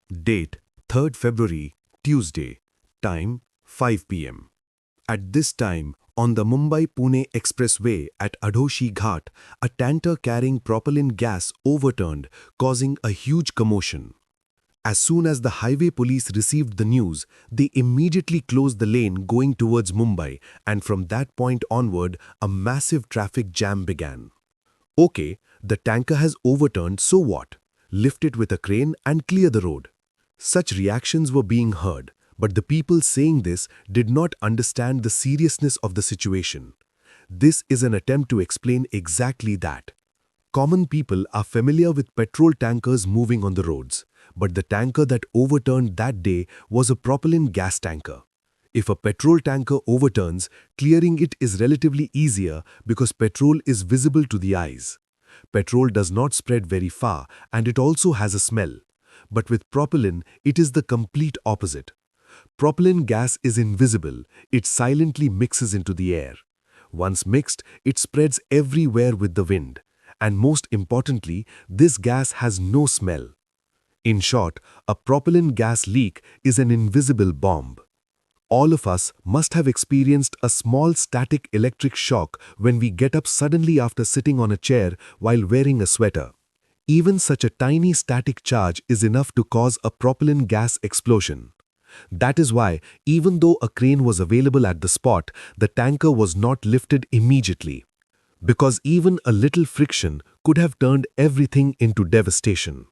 Date 3rd February, Tuesday. Time 5 p.m. At this time, on the Mumbai-Pune Expressway at Adhoshi Ghat, a tanker carrying propellant gas overturned, causing a huge commotion. As soon as the highway police received the news, they immediately closed the lane going towards Mumbai, and from that point onward, a massive traffic jam began. Okay, the tanker has overturned, so what? Lift it with a crane and clear the road. Such reactions were being heard, but the people saying this did not understand the seriousness of the situation. This is an attempt to explain exactly that. Common people are familiar with petrol tankers moving on the roads, but the tanker that overturned that day was a propellant gas tanker. If a petrol tanker overturns, clearing it is relatively easier because petrol is visible to the eyes. Petrol does not spread very far and it also has a smell. But with propellant, it is the complete opposite. Propellant gas is invisible, it silently mixes into the air. Once mixed, it spreads everywhere with the wind. And most importantly, this gas has no smell. In short, a propellant gas leak is an invisible bomb. All of us must have experienced a small static electric shock when we get up suddenly after sitting on a chair while wearing a sweater. Even such a tiny static charge is enough to cause a propellant gas explosion. That is why, even though a crane was available at the spot, the tanker was not lifted immediately. Because even a little friction could have turned everything into devastation.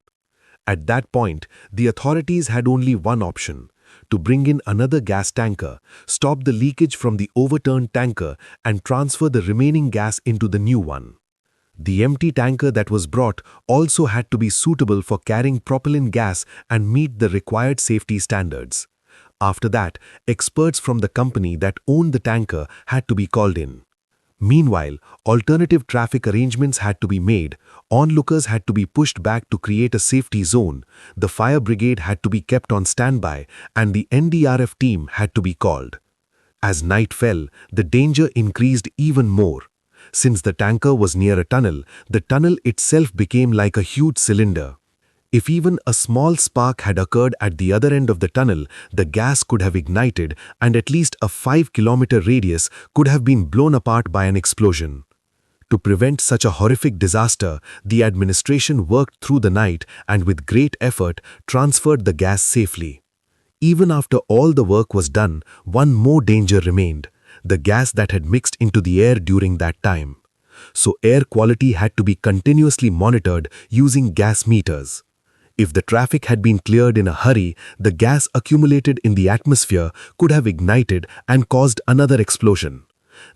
At that point, the authorities had only one option: to bring in another gas tanker, stop the leakage from the overturned tanker, and transfer the remaining gas into the new one. The empty tanker that was brought also had to be suitable for carrying propellant gas and meet the required safety standards. After that, experts from the company that owned the tanker had to be called in. Meanwhile, alternative traffic arrangements had to be made, onlookers had to be pushed back to create a safety zone, the fire brigade had to be kept on standby, and the NDRF team had to be called. As night fell, the danger increased even more. Since the tanker was near a tunnel, the tunnel itself became like a huge cylinder. If even a small spark had occurred at the other end of the tunnel, the gas could have ignited and at least a 5-kilometer radius could have been blown apart by an explosion. To prevent such a horrific disaster, the administration worked through the night and with great effort transferred the gas safely. Even after all the work was done, one more danger remained: the gas that had mixed into the air during that time. So air quality had to be continuously monitored using gas meters. If the traffic had been cleared in a hurry, the gas accumulated in the atmosphere could have ignited and caused another explosion.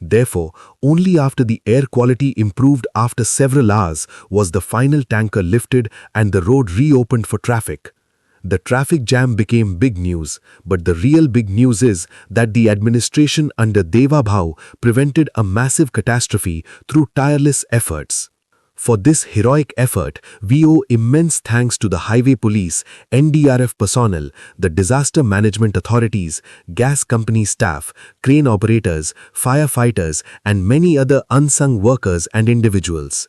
Therefore, only after the air quality improved after several hours was the final tanker lifted and the road reopened for traffic. The traffic jam became big news, but the real big news is that the administration under Deva Bhau prevented a massive catastrophe through tireless efforts. For this heroic effort, we owe immense thanks to the Highway Police, NDRF personnel, the disaster management authorities, gas company staff, crane operators, firefighters, and many other unsung workers and individuals.